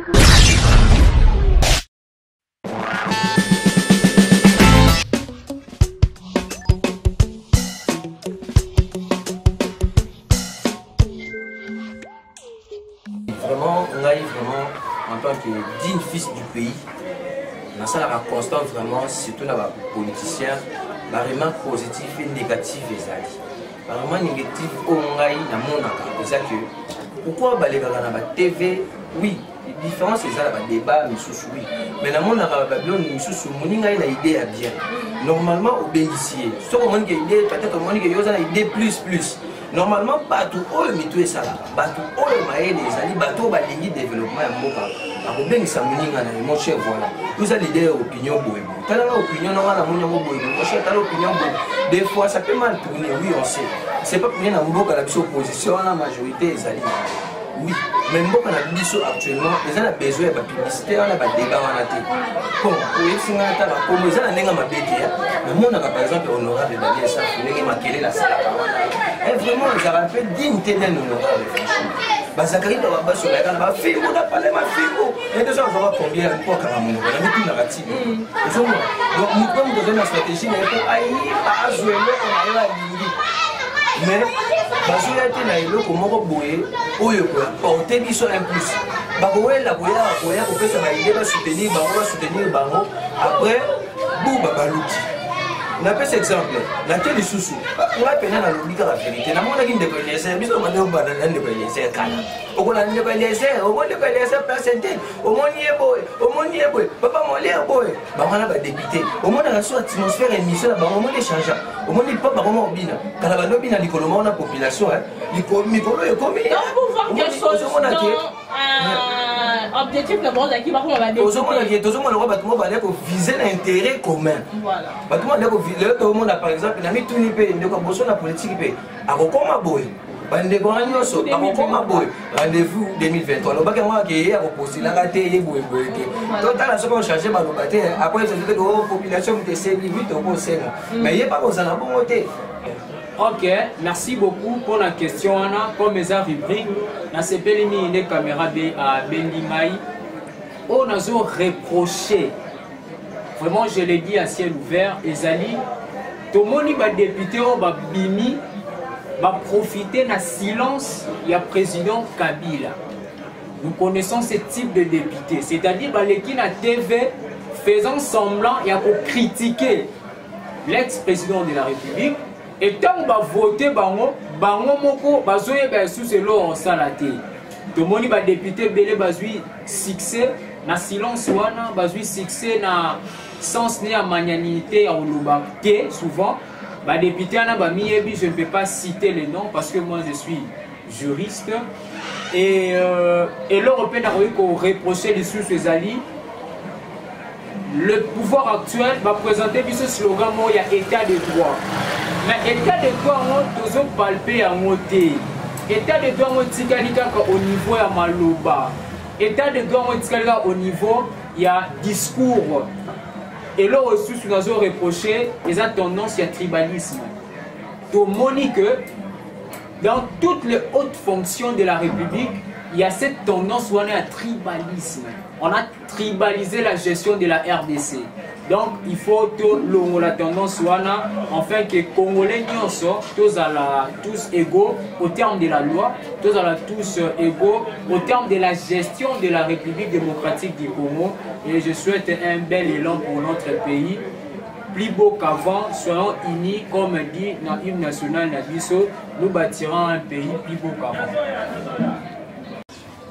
Vraiment, on arrive vraiment en tant que digne fils du pays. Dans ça, la constante vraiment, surtout dans les politiciens, la remarque positive et négative des alliés. La remarque négative, on a dans mon cas, que pourquoi les gars dans la TV, oui, les différences, c'est ça, le débat, oui. Mais dans mon cas, il y a une idée à bien. Normalement, obéissez. Sauf que mon idée, peut-être que mon idée, il y a une idée plus. Normalement, bateau oyo mitu esala bateau oyo maye des ali bateau balingi développement ya mboka akobengisa moninga na mon cher voilà vous avez l'idée opinion boye tala la opinion na wana moninga boye mon cher tala opinion boye des fois ça peut mal tourner oui on sait c'est pas pour na mboka la opposition la majorité ezali oui mais mboka na biso actuellement ils ont besoin de publicité on a pas débat on a té bon pour esinga ta ba comme ils ont nenga mabeke ya mais mon par exemple honorable Daniel ça nenga makele la sala et vraiment ils ont fait dignité d'un honorable franchement bazakari ba ba sur la ba filmo da parler ma filmo et déjà on va combien pour quand même on a tout narratif ils ont donc nous comme dans une stratégie mais pour aïe pas jouer on a la ligne mais bazula été na eloko moko boye oyo ko porter biso un plus bakoela boya ko pesa ba idée ba soutenir bango après buba baluki na pesa exemple na quel sous on a peine na lobika la vérité na mona ki ndeko laisser biso mande ba na ndeko laisser kana okola ndeko laisser o monde ko laisser percentage o moni boy papa molé boy ba wana ba député o monde na so atmosphère émission ba monde échange o monde pas ba comment obina kala ba lobina likolo na population mikolo e komi quelque chose objectif le monde qui va comment va décider tout le monde va viser l'intérêt commun voilà tout le monde par exemple na mi tuni pe ndeko boso na politique pe akokoma boy bandeko nyonso akokoma boy rendez-vous 2023 lo baka moi ke ya postula ka te ye boy ke total so ko changer ba lo ba te après c'est que population te sévi vite au senga mais il pas comme na bon côté. Ok, merci beaucoup pour la question. Comme mes rubriques, dans ces périmètres des caméras à Bendimai, on a reproché, vraiment je l'ai dit à ciel ouvert, Ezali, tout le monde va député, va bimi, va profiter d'un silence, il y a président Kabila. Nous connaissons ce type de député, c'est-à-dire qui na TV faisant semblant et à critiquer l'ex-président de la République. Et tant qu'on va voter, bango moko, bazoye ba sous celo en salaté. Tout le monde va député belé bazui succès na silence wana, bazui succès na sens ni à magnanimité à olubake souvent. Ba député ana ba miebi, je ne peux pas citer les noms parce que moi je suis juriste. Et l'Européen a reproché les sous ses alliés. Le pouvoir actuel va présenter ce slogan, il y a état de droit. Mais état de droit, on doit palper à monter. État de droit, on au niveau de Maloba. État de droit, on au niveau, il y a discours. Et là aussi, nous avons reproché, il y a tendance, il y a tribalisme. Tout le monde que dans toutes les hautes fonctions de la République, il y a cette tendance où on est à tribalisme. On a tribalisé la gestion de la RDC. Donc, il faut que la tendance soit enfin que les Congolais tous égaux au terme de la loi, tous égaux au terme de la gestion de la République démocratique du Congo. Et je souhaite un bel élan pour notre pays. Plus beau qu'avant, soyons unis, comme dit dans l'hymne national Nabiso, nous bâtirons un pays plus beau qu'avant.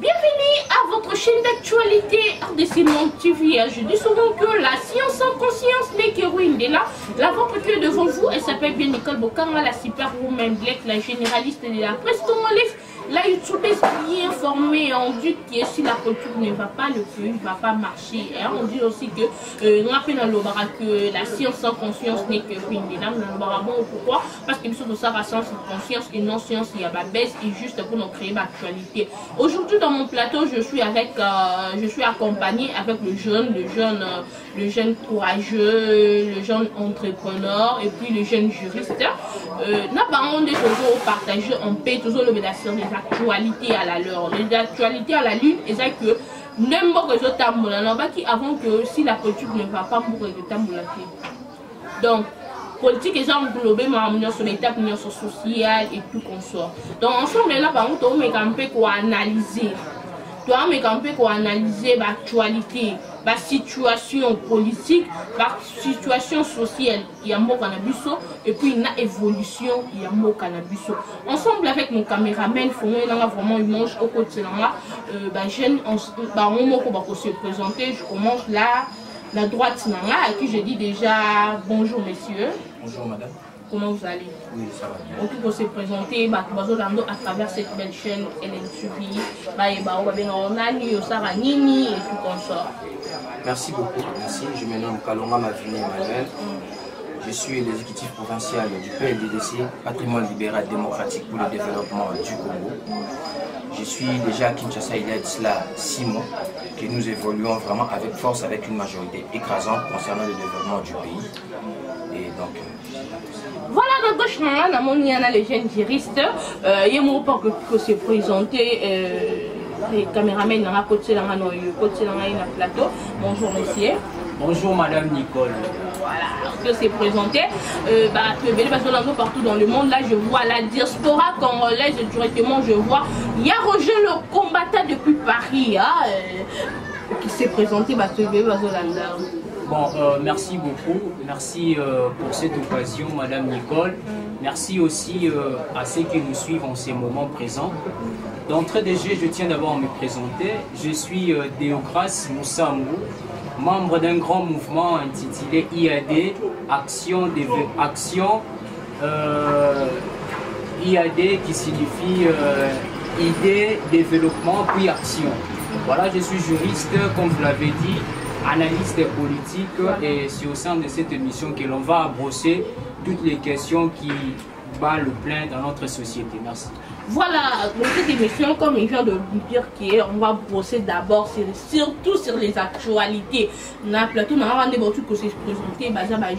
Bienvenue à votre chaîne d'actualité RDC Monde TV. Je dis souvent que la science sans conscience n'est que ruine. Et là, la vôtre qui est devant vous, elle s'appelle bien Nicole Bokanga, la superwoman black, la généraliste de la presse congolaise. La youtubeuse qui est informée, on dit que si la culture ne va pas, le pays ne va pas marcher. Et on dit aussi que que la science sans conscience n'est que ruine. Pourquoi? Parce que nous sommes ça la science sans conscience et non science, il y a ma baisse et juste pour nous créer l'actualité. Aujourd'hui dans mon plateau, je suis accompagnée avec le jeune courageux, le jeune entrepreneur et puis le jeune juriste. On est toujours partagé en paix, toujours le médiation des actualités à la leur. Les actualités à la lune, et ça que n'importe quel tambola, avant que si la politique ne va pas pour le tambola. Donc, politique est englobée sur l'étape sociale et tout consort. Donc, ensemble, là, par contre, on met un peu pour analyser. On met un peu pour analyser l'actualité, la situation politique, la situation sociale, il y a un cannabis, et puis une évolution, il y a un cannabis. Ensemble avec mon caméraman, on a vraiment une manche au côté de on se présenter. Je commence là, la droite, à qui je dis déjà bonjour messieurs. Bonjour madame. Comment vous allez? Oui, ça va bien. Donc, pour se présenter, à travers cette belle chaîne LNTV, on a et tout comme ça. Merci beaucoup. Merci. Je me nomme Kalonga Mavini Emmanuel. Je suis l'exécutif provincial du PLDDC, Patrimoine libéral démocratique pour le développement du Congo. Je suis déjà à Kinshasa il y a de cela 6 mois, que nous évoluons vraiment avec force, avec une majorité écrasante concernant le développement du pays. Et donc... Voilà, donc je suis les jeunes juristes. Il y a mon pour que se présenter. Les caméramans dans la côté dans la plateau. Bonjour messieurs. Bonjour madame Nicole. Voilà, que c'est présenté. Partout dans le monde, là je vois la diaspora congolaise directement, je vois. Il y a Roger le combattant depuis Paris qui s'est présenté. Bon, merci beaucoup. Merci pour cette occasion, madame Nicole. Merci aussi à ceux qui nous suivent en ces moments présents. D'entrée de jeu, je tiens d'abord à me présenter. Je suis Deocras Moussamou, membre d'un grand mouvement intitulé IAD, IAD qui signifie idée, développement, puis action. Voilà, je suis juriste, comme vous l'avez dit, analyste politique, et c'est au sein de cette émission que l'on va brosser toutes les questions qui battent le plein dans notre société. Merci. Voilà, dans cette émission, comme il vient de le dire, on va brosser d'abord surtout sur les actualités. Dans le plateau, on a rendez-vous que c'est présenté, les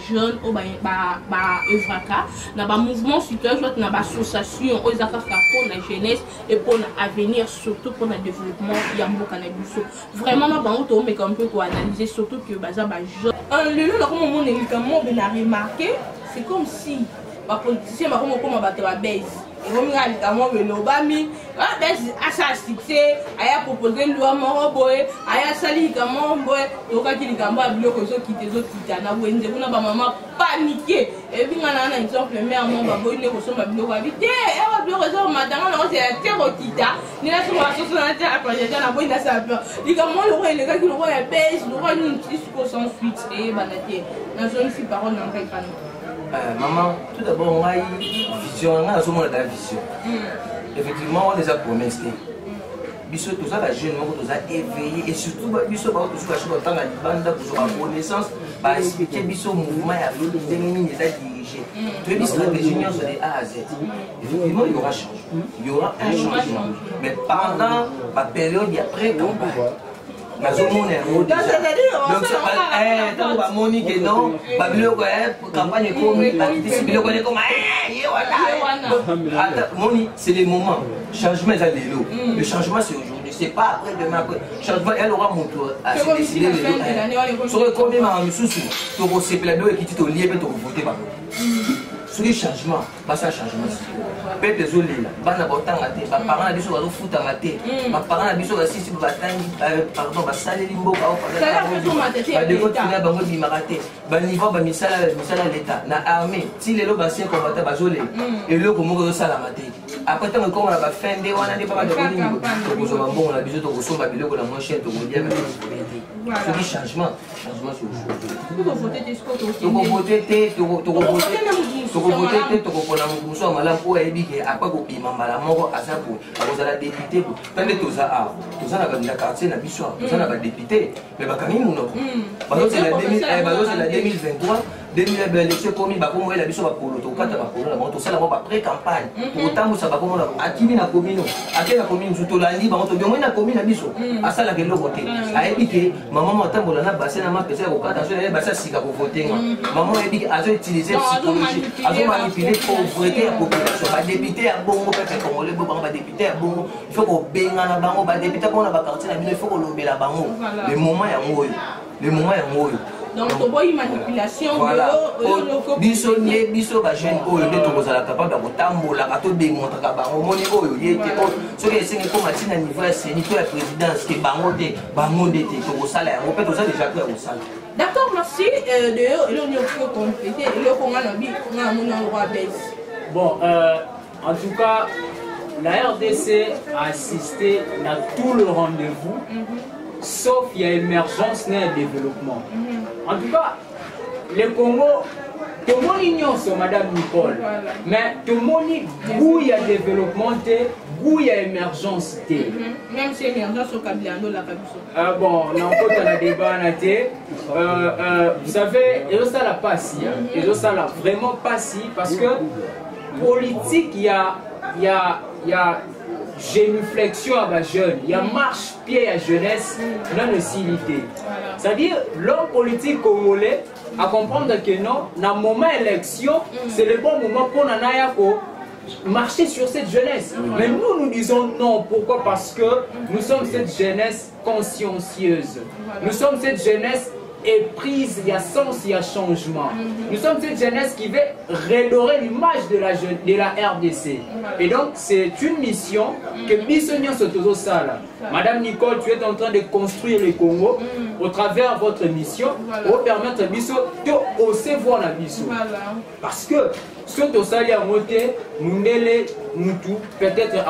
jeunes, les mouvements citoyens, les associations, pour la jeunesse et pour l'avenir, surtout pour le développement du cannabis. Vraiment, on a un peu pour analyser, surtout que les jeunes. Le lieu, comme on a remarqué, c'est comme si les politiciens ont baisse. Et on a dit que l'Obami a assisté, a proposé une loi moroboé, a sali comment boy, donc il y a des blocs qui étaient autres qui étaient là, où on a maman paniqué. Et puis on a un exemple, mais on va voir une chose, ma bloc habité, et on va bloquer ça, madame, on a un terreau qui t'a, ni la sommation sur la terre, après j'ai la bonne à sa peur. Les gars, moi, le roi, les gars qui le roi est baisse, le roi nous dit ce qu'on s'en suite, et banaté. Dans une si parole dans le cas. Maman, tout d'abord, on a une vision, on a la vision. Effectivement, on les a promesses. Biso tout ça, la jeune, on a éveillé, et surtout, biso, on a la connaissance, par expliquer biso mouvement et avec les ennemis, les a dirigés. Tu es une stratégie sur les A à Z. Effectivement, il y aura changement. Il y aura un changement. Mais pendant la période après campagne, donc Monique non, c'est les moments. Changement le changement c'est aujourd'hui, c'est pas après demain. Changement elle aura mon tour à se décider les sur combien sur les changements, pas ça changement. Peuple désolé là, bana botanga te, ba parents na biso ba futa ngate, ba parents na biso ba sisi ba tangi, pardon ba salé limbo ba ba de votre na bango bi marate, ba niveau ba misala l'état, na armée, si les loba anciens combattants ba zolé, et le ko moko sala maté. Après tant que on a ba fin de wana de pas de niveau, to ko ba bon na biso to ko so ba biloko na moche to ko dia ba sur les changements, changement sur le jour. Tu peux voter te, tu peux voter, tu peux prendre un mouvement sur la pour éduquer après que tu m'as mal à mort à ça pour la député. Tant que tu as la quartier, la bichon, tu as la député, mais pas quand même non. C'est la 2023. 2000 élection komi bakomo la biso ba polo to kata ba polo la moto sala ba pré campagne pour autant ça ba komo la akimi na komino akela komino to landi ba moto biomo na komino biso asala ke lokote ayebi ke maman matambola na bassin na ma pesa ko kata so ya basa sika ko voter maman ayebi ke azo utiliser psychologie azo manipuler pauvreté ya population ba député ya bongo pe congolais bo ba député ya bongo il faut ko benga na bango ba député ko na ba quartier na bino il faut ko lobela bango le moment ya ngoyo donc to boy manipulation de biso ne biso ba jeune oyo nde tokozala capable ya kotambola ka to démontrer ka bango moni oyo yete oyo soki esengi koma ntina niveau ya seni to ya présidence ke bango te tokosala yango mpe toza déjà prêt ya kosala. D'accord, merci. Bon, en tout cas, la RDC a assisté à tout le rendez-vous, sauf il y a émergence et développement. En tout cas, le Congo, tout le monde ignore ça, Madame Nicole, mais tout le monde dit où il y a développement, où il y a émergence. Même si l'émergence au Kabilando, la Kabiso. Bon, on a un débat. Vous savez, et ça l'a pas si, et ça l'a vraiment pas si, parce que politique, il y a génuflexion à la jeune, il y a marche-pied à jeunesse, non oscillité. C'est-à-dire, l'homme politique congolais à comprendre que non, dans le moment élection, c'est le bon moment pour nous marcher sur cette jeunesse. Mais nous disons non. Pourquoi? Parce que nous sommes cette jeunesse consciencieuse. Nous sommes cette jeunesse éprise, il y a sens, il y a changement. Nous sommes cette jeunesse qui veut redorer l'image de la RDC. Et donc, c'est une mission que Bissonnion Sotozo Sala. Madame Nicole, tu es en train de construire le Congo au travers de votre mission pour permettre à Bisso de aussi voir la Bisso. Parce que, si on a monté, peut-être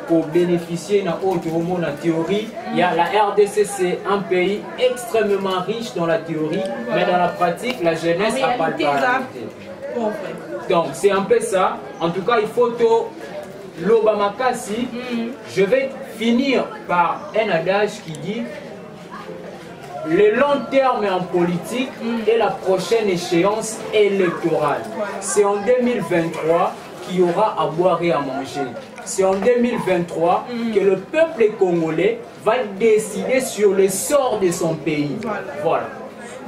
pour bénéficier de la théorie. Il y a la RDC, c'est un pays extrêmement riche dans la théorie, mais dans la pratique, la jeunesse n'a pas le temps. Donc, c'est un peu ça. En tout cas, il faut que l'Obamakasi, je vais finir par un adage qui dit le long terme en politique et la prochaine échéance électorale. C'est en 2023 qu'il y aura à boire et à manger. C'est en 2023 que le peuple congolais va décider sur le sort de son pays.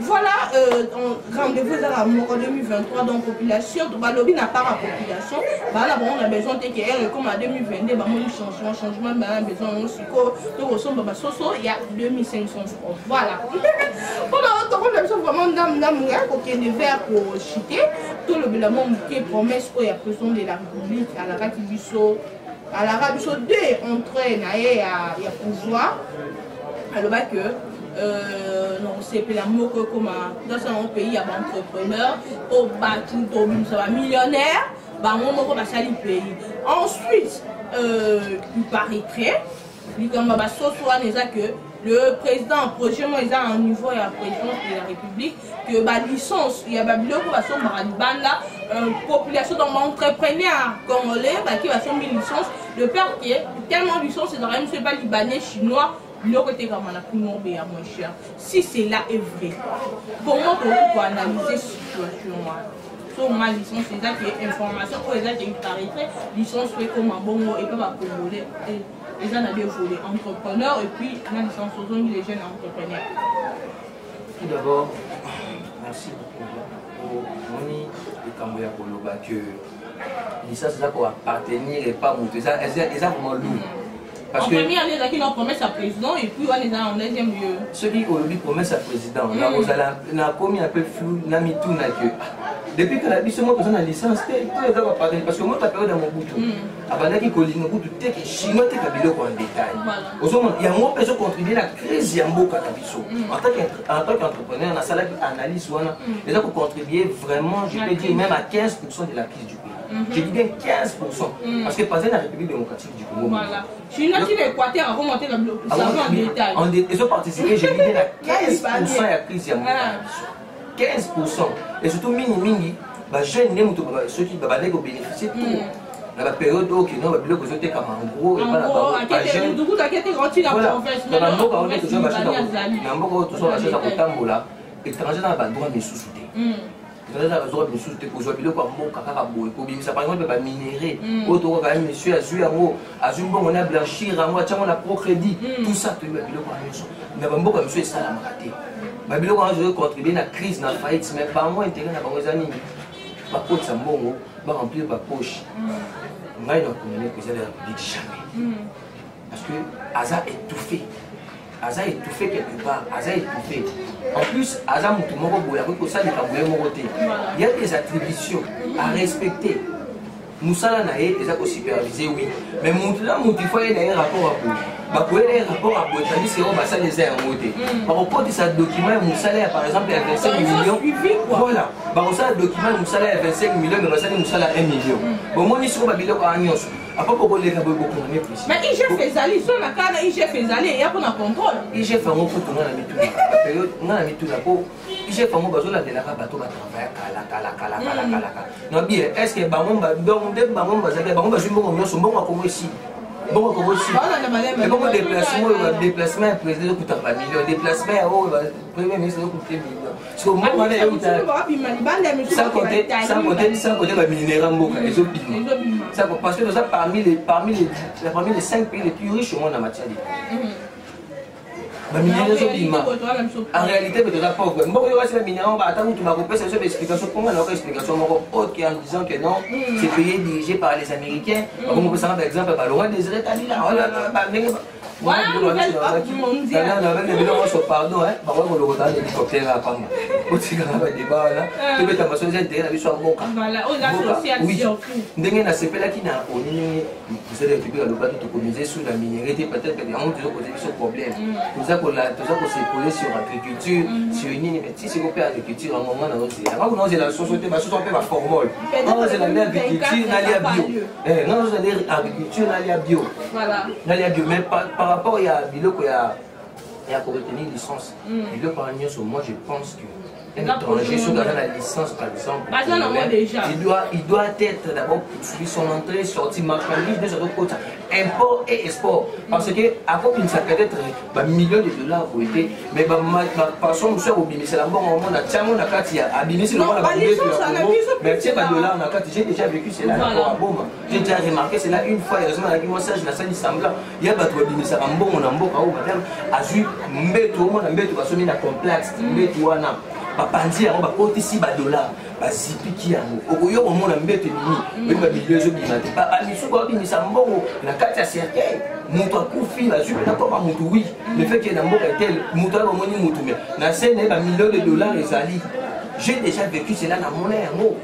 Voilà, rendez-vous dans la mort en 2023, donc population, le lobby n'a pas la population, on a besoin de qu'elle, comme en 2022, il y a un changement, il y a besoin de il y a 2500 francs. Voilà. On a besoin vraiment d'un verre pour chuter, tout le bilan qui est promesse qu'il y a besoin de la République, à la Ratibiso, à la Rabiso 2, entrée, il y a pouvoir, alors que non, c'est pour la mot comme dans un pays, il y a des entrepreneurs, au bâti, ça va millionnaire, on va salir le pays. Ensuite, il paraîtrait, que le président, prochainement, il a un niveau à la présidence de la République, que la licence, il y a une population d'entrepreneurs congolais qui va faire une licence, le père qui est tellement de licence, c'est dans même pas libanais, chinois. Si cela est vrai, comment on peut analyser cette situation? Sur ma licence, c'est ça qui est information, pour les gens qui paraîtraient, licence fait comme un bon mot et pas pour voler. Les gens avaient volé entrepreneurs et puis la licence aux les jeunes entrepreneurs. Tout d'abord, merci beaucoup pour Moni et Kamboya Koloba que licence c'est ça pour appartenir et pas monter. Ça c'est vraiment lourd. Parce que premier année qui ont promesse à président et puis on est en deuxième lieu. Ceux qui ont promesse à président, on a commis un peu flou, on a mis tout na que depuis que la mission moi besoin de licence, parce que moi ta période dans mon bout. Avant qu'il colline mon bout, tu es chinois tu kabilo en détail. Il y a moi besoin contribuer la crise yamboka na biso. En tant qu'entrepreneur, on a ça analyse wana, déjà pour contribuer vraiment, je peux dire même à 15% de la crise du pays. Je dis bien 15%, parce que pas dans la République démocratique du Congo. Voilà. Chine qui l'Équateur a remonté le bloc. En détail. Ils ont participé, j'ai dit bien à 15% à la crise yamboka. 15%. Et surtout, mini, jeunes, ceux qui vont bénéficier de tout. Dans la période où ils ont été comme en gros, et voilà, par exemple ba minerai auto quand même monsieur azui yango azui mbongo na blanchir yango atyango na pro crédit tout ça to biloko ya nyonso na bamboka monsieur esalamaka te babiloko wana ozoki contribuer na crise na faillite mais bango intérêt na bango eza nini bakotisa mbongo baremplir bapoche ngai na condamné président de la République jamais parce que aza étouffé quelque part, Aza étouffé. En plus, Aza Moutoumoro Boya, il y a des attributions à respecter. Moussala Naé, ils ont supervisé, oui. Mais Moutla Moutifo, il y a un rapport à Boya. Il y a un rapport à Boya, c'est-à-dire que ça les a montés. Par rapport à ce document, Moussala, par exemple, il y a 25 millions. Voilà. Par rapport à ce document, Moussala, il y a 25 millions, mais Moussala, 1 million. Bon, moi, je suis pas biloko à Nyos. Mais IGF Ezali, si on a quand IGF Ezali, il y a pas de contrôle. IGF a mon coup de la période, on a mis tout la peau. IGF a mon besoin de la bateau va travailler. Non, bien, est-ce que Bamon va donc des Bamon va dire Bamon va jouer mon bon à comme ici. Bon, comme aussi. Mais bon, déplacement, président coûte pas million. Déplacement, premier ministre coûte million. Parce que moi, sans côté, la minerai en boca, les autres. Parce que nous sommes parmi les 5 pays les plus riches au monde en matière de. En réalité, mais de la pauvre. Bon, il y a des minéraux, tu m'as coupé cette explication. Pour moi, il y a une explication autre qui est en disant que non, c'est pays dirigé par les Américains. On peut prendre par exemple, Laurent Désiré Kabila. Voilà, pardon, hein, sur l'agriculture, sur une si c'est coupé agriculture, à un moment dans la société, ma société va formule. Non, c'est l'agriculture, n'allez non, c'est l'agriculture, n'allez bio. Voilà. N'allez bio, mais par rapport à Biloko, il y a pour retenir licence. Biloko, moi je pense que un étranger sur la licence par exemple, il doit être d'abord poursuivi son entrée, sortie, marchandise, de notre côté, import et export. Parce que à côté ça peut être millions de dollars pour aider, mais ma façon de faire au bimi, c'est la bonne moment, on a tiens mon akati à bimi, c'est le moment mais tiens pas dollars, j'ai déjà vécu cela à Boma, j'ai déjà remarqué cela une fois, heureusement avec moi ça je n'ai pas dit semblant, il y a pas de bimi, ça un bon on a un bon madame, a vu mbeto, on a mbeto parce qu'on est complexe, mbeto wana. Bapandi yango bakotisi badola bazipiki yango okoyo komona mbeto nini oyo babilio ezobima te bamisuku babimisa mbongo na kati ya cercueil moto akufi bazwi mpena koma motu wi le fait ke na mboka etel moto ayo bamoni motu me na se na ye bamilio de dollars ezali j'ai déjà vécu cela na mona yango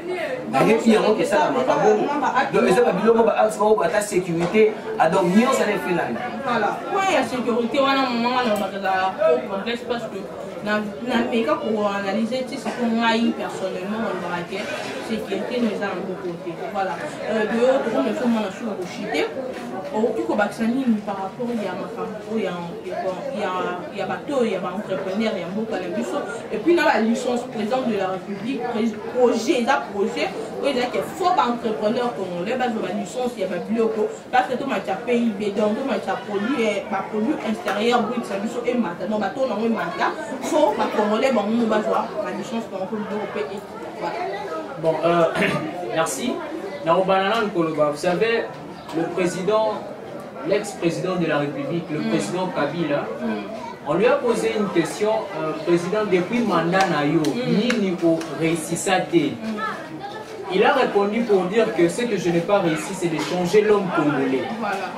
nayebi yango kesalamaka bongo donc eza babiloko baarts bao bata sécurité donc nyonso ana efelani voilà point ya sécurité wana momanga na bakeza complexe parce que na pour analyser si c'est pour moi personnellement on va dire sécurité nous a un bon côté voilà de autres on ne fait moins sur le chité au tout cobaxani par rapport il y a ma femme il y a bateau il y a entrepreneur il y a beaucoup de licence et puis dans la licence président de la République projet où il y a des faux entrepreneurs congolais base de la licence il y a pas bloco parce que tout match PIB donc tout match produit extérieur brut ça licence et maintenant bateau non mais maintenant faut pas congolais bon on va voir la licence pour le pays voilà. Bon merci vous savez le président l'ex-président de la République le président Kabila on lui a posé une question président depuis mandat nayo nini ko réussissa té. Il a répondu pour dire que ce que je n'ai pas réussi, c'est de changer l'homme congolais. Voilà.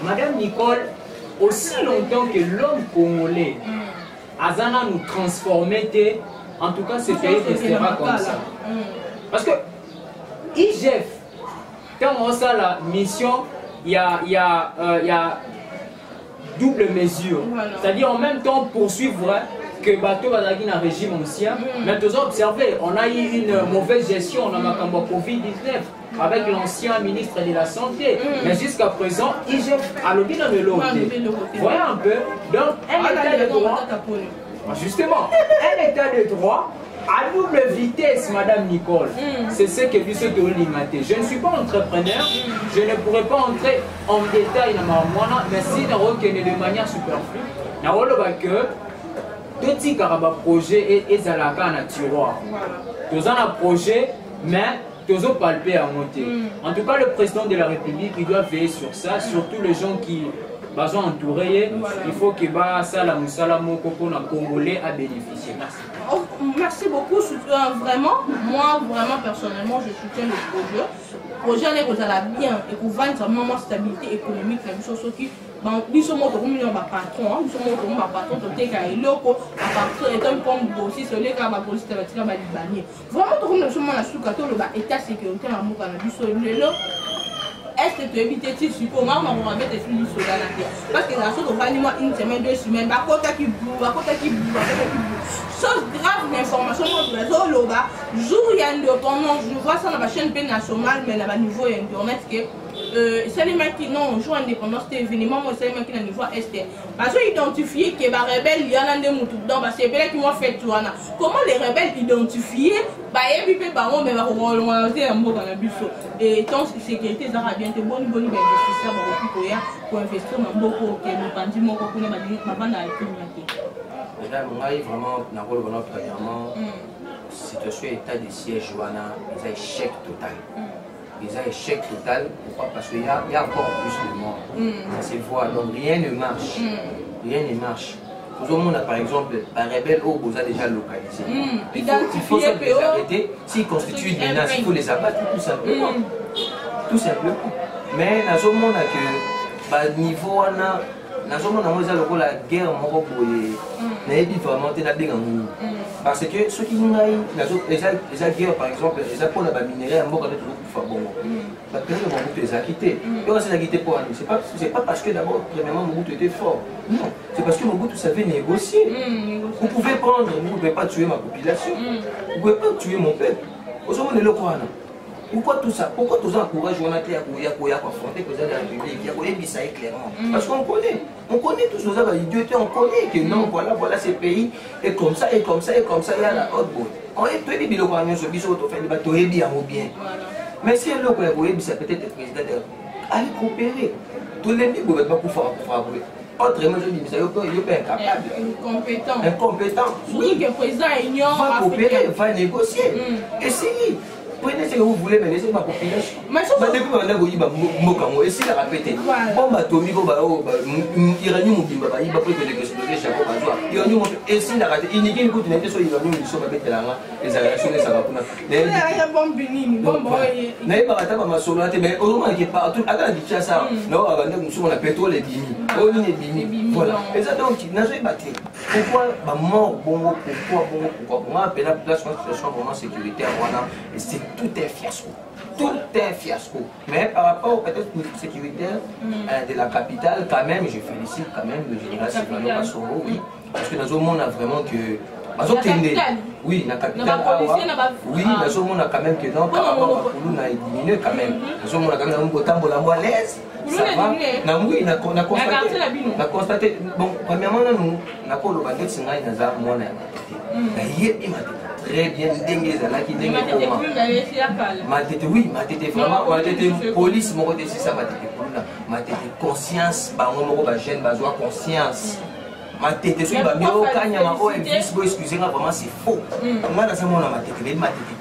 Madame Nicole, aussi longtemps que l'homme congolais, Azana nous transformer, en tout cas, ce pays restera comme ça. Parce que IGF, quand on a la mission, il y a double mesure. C'est-à-dire en même temps poursuivre que bateau va dans un régime ancien, mais tous observez, on a eu une mauvaise gestion, on a eu Covid-19 avec l'ancien ministre de la Santé, mais jusqu'à présent, IGF a l'objet de l'autre. Voyez un peu, donc un état de droit, justement, un état de droit à double vitesse, Madame Nicole, c'est ce que vous êtes limaté. Je ne suis pas entrepreneur, je ne pourrais pas entrer en détail dans ma moine, mais si nous reconnaissons de manière superflue, nous que totikaka baprojet ezalaka na tiroir toza na projet mais tozopalpe yango te. En tout cas, le président de la République, il doit veiller sur ça, surtout les gens qui sont entourés. Il faut que ça la musala moko pour na Congolais à bénéficier. Merci. Oh, merci beaucoup, vraiment. Moi, vraiment, personnellement, je soutiens le projet. Le projet est bien et pour vendre vraiment stabilité économique, la chose qui nous sommes au patron, nous sommes au patron, nous sommes étant comme aussi, c'est le cas de la police de la Libanais. Vraiment, nous sommes dans l'état sécuritaire dans le monde. Est-ce que tu évites de supporter moi on va mettre des filles sur la terre parce que la chose on va dire une semaine 2 semaines bah côté qui bouge chose grave l'information sur les réseaux là jour il y a indépendance je vois ça dans la chaîne nationale mais là niveau internet que c'est les mecs qui non jour indépendance c'est événement moi c'est les mecs qui dans niveau est parce que identifier que les rebelles il y en a des moutons dans parce que c'est qui m'ont fait tout comment les rebelles identifier bah et puis bah on mais va relancer un mot dans la busso et tant sécurité ça va bien te bonne investisseur pour investir dans beaucoup que nous bandits mon ko kuna banda économique mesdames moi vraiment na rôle vraiment premièrement situation état de siège wana ils échec total ils ont échec total pourquoi parce qu'il y a encore plus de monde ça se voit donc rien ne marche tout le monde a par exemple un rebelle au vous a déjà localisé il faut les arrêter s'ils constituent une menace il faut les abattre tout simplement mais dans ce monde que niveau dans ce monde on a la guerre moko boye nayebi vraiment te na benga ngou parce que ceux qui n'aillent les guerre par exemple les apports la minerai en moko de tout fa bongo la période où les a quitté et c'est la quitté pour lui c'est pas parce que d'abord premièrement Mobutu était fort non c'est parce que Mobutu savait négocier vous pouvez prendre vous ne pouvez pas tuer ma population vous pouvez pas tuer mon peuple aujourd'hui le quoi pourquoi tout ça? Pourquoi tout ça encourage on a affronter le président de la République? Il y a clairement. Parce qu'on connaît tous nos idiots, on connaît que non, voilà ce pays est comme ça, et comme ça, et comme ça, il y a la haute bonne. On est tous les bilans qu'on a sur le biseau, on fait des bateaux bien. Mais si le président c'est peut-être le président de allez coopérer. Tous les bilans, vous ne pouvez pas faire. Autrement, je dis, mais ça il est incapable. Incompétent. Oui, que le président ignore. Va coopérer, va négocier. Essayez. Prenez ce que vous voulez, mais laissez ma population. Depuis que vous avez essayez de répéter. Bon, Tomi, Iranium, il va prendre des questions de chapeau à joie. Iranium, essayez de rater. Il n'y a qu'une goutte de sur Iranium, ils sont avec les agressions de Sarapuna. Il y a un bon béni. Il n'y a pas de ma solate, mais au moins, il est partout. À la Bichassa, non, nous sommes la pétrole et bimi. On est bimi. Voilà. Et ça, donc, il n'a jamais battu. Pourquoi mort pourquoi moi appeler la place situation vraiment sécuritaire et c'est tout un fiasco mais par rapport peut-être aux sécuritaire de la capitale quand même je félicite quand même le général Sylvano Bassoro oui parce que dans le monde on a vraiment que oui la capitale oui dans le monde on a quand même que non par rapport à Poulou on a diminué quand même dans le monde on a quand même un botambo la à l'aise ça va oui on a constaté bon premièrement nous na ko lo bandit singa inaza mwana il m'a très bien dengue zalaki dengue comment ma tête oui ma tête vraiment ma tête police mon côté c'est ça ma tête pour ma tête conscience ba ngomoko ba jeune ba joie conscience ma tête sur ba bio kanya ma o excusez-moi vraiment c'est faux moi dans ce monde ma tête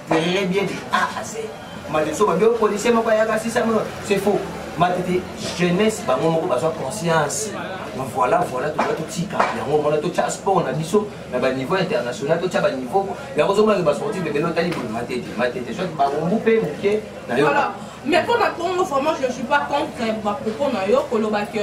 très bien de A à Z ma tête sur ba bio policier ma ba yaka c'est faux ma tête jeunesse ba ngomoko ba joie conscience voilà tout le tika on a tout sport on a biso na niveau international tout ça niveau la raison que ba sortir de vélo tali ma tête je ba ngombe muke na yo mais pour l'instant vraiment je ne suis pas contre ma propos na yo kolobak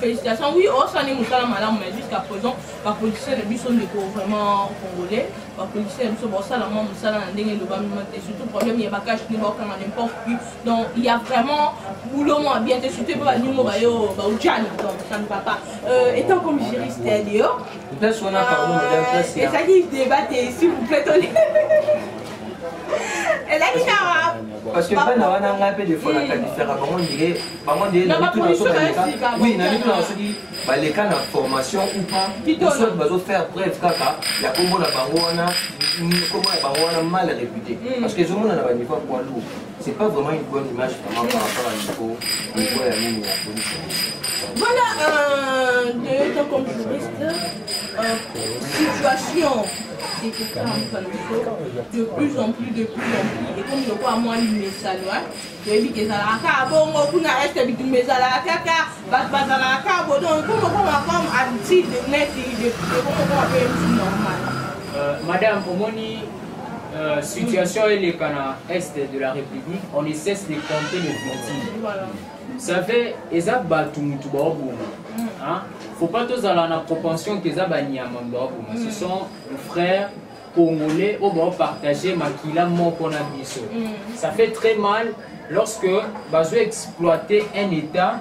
félicitations oui on s'en est musala madame mais jusqu'à présent la police de biso de vraiment congolais la police de biso bon ça la maman musala na ndenge le ba et surtout problème il y a pas cache ni ba quand n'importe qui donc il y a vraiment boulot moi bien te surtout pas ni mo ba yo ba ujani donc ça ne va pas étant comme juriste d'ailleurs place on a pardon madame place et ça dit débattez s'il vous plaît et là parce que pas na un peu de fois la différence on dirait oui na tout dans ce les cas de formation ou pas on souhaite bazo faire preuve kaka ya kombo na bango wana comment ya bango wana mal réputé parce que tout le monde na ba niveau poids lourd c'est pas vraiment une bonne image vraiment par rapport à niveau ya nini ya police voilà comme juriste situation de plus en plus. Et comme je vois moi, il me salue. Je dis que ça a bon, on a resté avec mes alas, Madame Omoni, situation est le Cana Est de la République, on ne cesse de compter les victimes. Vous savez, il y a faut pas tous aller en propension que ce sont nos frères congolais qui vont partager Makila Mokonabiso. Ça fait très mal lorsque vous exploiter un État,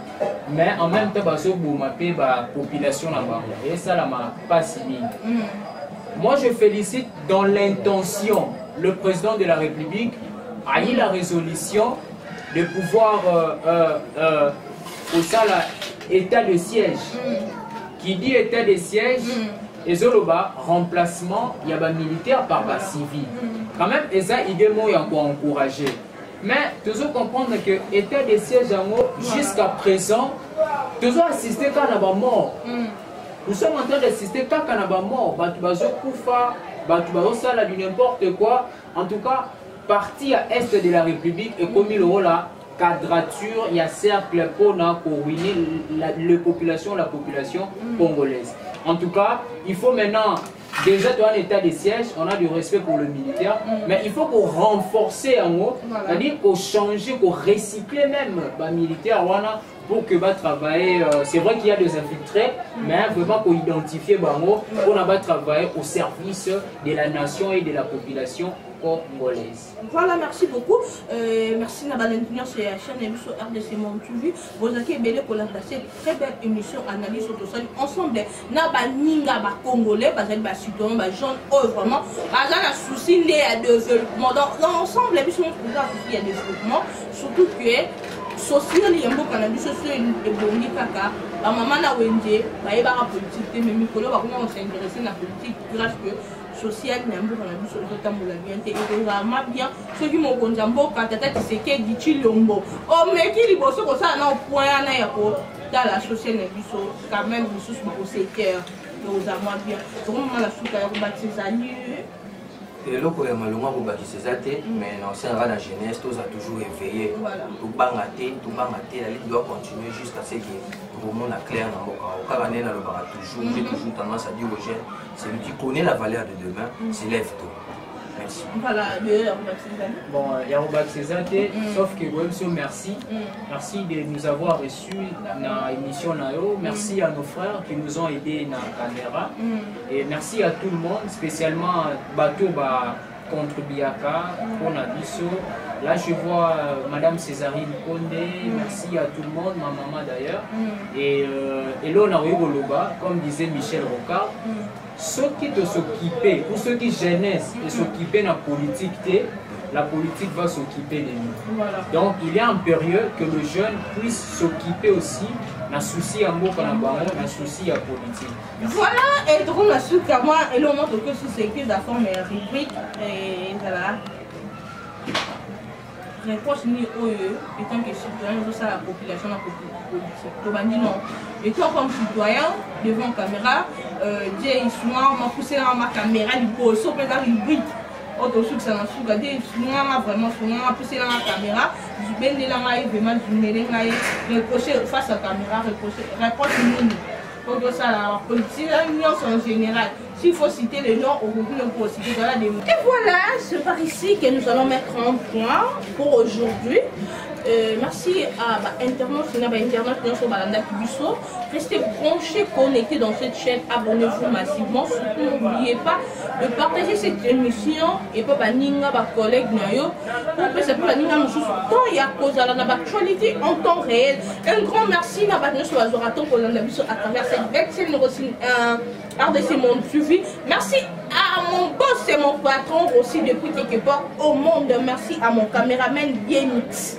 mais en même temps vous mapper la population là-bas. Et ça, là, pas signé. Moi, je félicite dans l'intention le président de la République a eu la résolution de pouvoir au sein l'état de siège. Qui dit état de siège, et Zoloba, remplacement, il y a des militaires par des civils. Quand même, et ça, il est encore encouragé. Mais, toujours comprendre que l'état de siège, jusqu'à présent, toujours assister quand on a mort. Nous sommes en train d'assister quand on a mort. Batubazo Koufa, Batubazo Sala, du n'importe quoi. En tout cas, partie à est de la République et comme il y a quadrature, il y a cercle pour ruiner la population congolaise. En tout cas, il faut maintenant, déjà dans un état de siège, on a du respect pour le militaire, mais il faut qu'on renforce en haut, c'est-à-dire qu'on change, qu'on recycle même les militaires pour que va travailler. C'est vrai qu'il y a des infiltrés, mais vraiment qu'on identifie qu'on va travailler au service de la nation et de la population congolaise. Voilà, merci beaucoup. Merci à l'intention sur la chaîne émission RDC Monde TV. Vous avez bien pour la très belle émission analyse autour ensemble. Na ba ninga ba congolais, ba zali ba citoyen, ba jeune, vraiment. Ba zali souci lié à développement. Dans l'ensemble, l'émission il y a développement, surtout que social il y a beaucoup d'analyse social et bondi kaka. La maman na wende, ba yeba la politique, mais mikolo ba comment on s'intéresser la politique grâce que social n'a pas de sur le temps de la bien et vraiment bien ceux qui m'ont conjambo quand tata c'est que dit lombo oh mais qui li bosso ko ça na point na ya ko dans la social na biso quand même biso au secteur aux amours bien vraiment la souka ya baptiser et le coup malonga ko baptiser zate mais non c'est la jeunesse tous a toujours éveillé tout bangaté la ligue doit continuer jusqu'à ce que tout le monde a clair dans le cas au cas na le bara toujours j'ai toujours tendance à dire aux jeunes celui qui connaît la valeur de demain s'élève tôt. Merci. Voilà, bon, Yarouba Césate, sauf que merci. Merci de nous avoir reçus dans l'émission Nayo. Merci à nos frères qui nous ont aidés dans la caméra. Et merci à tout le monde, spécialement Bateau contre Biaka, Konabiso. Là, je vois Madame Césarine Condé. Merci à tout le monde, ma maman d'ailleurs. Et là, on a eu Goloba, comme disait Michel Rocard. Ceux qui doivent s'occuper, ou ceux qui jeunesse et s'occuper de la politique va s'occuper de nous. Voilà. Donc il y a une période que le jeune puisse s'occuper aussi d'un souci à mot d'un souci à politique. Voilà, et donc on a su qu'à moi, et l'on montre que c'est ce qui d'affaires mais rubrique, et voilà. Réponse ni OE, étant que citoyen, nous ça la population, la politique. Donc on dit non. Et toi comme citoyen, devant la caméra, Dieu il m'a poussé dans ma caméra, il pose sur la rubrique. Autre chose que ça n'a pas Dieu il m'a vraiment poussé dans la caméra, je vais aller là vraiment je reprocher face à la caméra, reprocher ni. Donc ça la politique, en général. S'il faut citer le nom, on peut citer voilà des mots. Et voilà, c'est par ici que nous allons mettre un point pour aujourd'hui. Merci à Internet sur Balanda Kibuso. Restez branchés, connectés dans cette chaîne. Abonnez-vous massivement. Surtout, n'oubliez pas de partager cette émission et pas Ninga, collègue Nayo. Pour que ça peut Ninga nous tant il y a cause à l'actualité en temps réel. Un grand merci à Batnos Wazoraton pour l'analyse à travers cette belle chaîne RDC Monde suivi. Merci à mon boss et mon patron aussi depuis quelque part au monde. Merci à mon caméraman Yenix.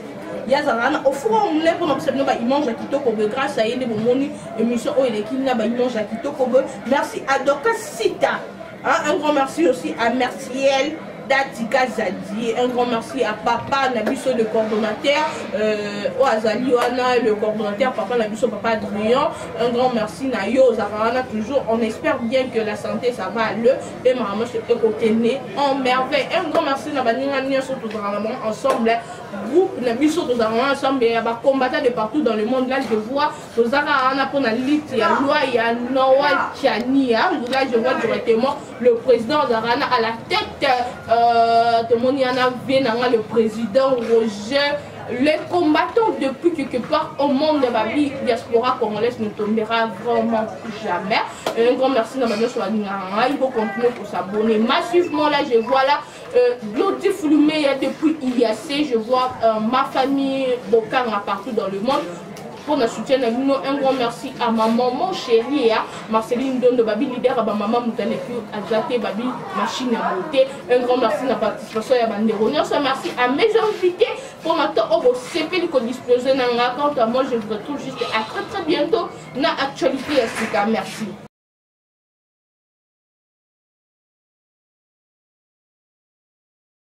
Yazarana au fond on lève pour observer il mange à Kitoko grâce à elle de mon émission où il est qui n'a il mange à Kitoko. Merci à Doka Sita. Un grand merci aussi à Merciel Datika Zadi. Un grand merci à Papa Nabiso, le coordonnateur, Oazaliwana, le coordonnateur, Papa Nabiso, Papa Adrien. Un grand merci à Yo Zarana, toujours. On espère bien que la santé, ça va aller. Et maman, je peux continuer en merveille. Un grand merci à Banina ensemble. Groupe Nabiso, ensemble. Il y a des combattants de partout dans le monde. Là, je vois, Zarana pour la lutte, il y a Loi, il y a Noah Tchania. Là, je vois directement le président Zarana à la tête. Tout le monde y en a, le président Roger. Les combattants depuis quelque part au monde de la vie diaspora congolaise ne tombera vraiment jamais. Un grand merci à Madame Soagnara. Il faut continuer pour s'abonner massivement. Là, je vois là Glody Floumé depuis IAC. Je vois ma famille Bokanga partout dans le monde. Pour notre soutien, un grand merci à ma maman chérie, Marceline Don de Babi, leader à ma maman Moutaneku, Azate Babi, machine à beauté. Un grand merci à la participation à Bandero. Merci à mes invités pour notre CP qui disposé. Quant à moi, je vous retrouve juste à très bientôt dans l'actualité. Merci.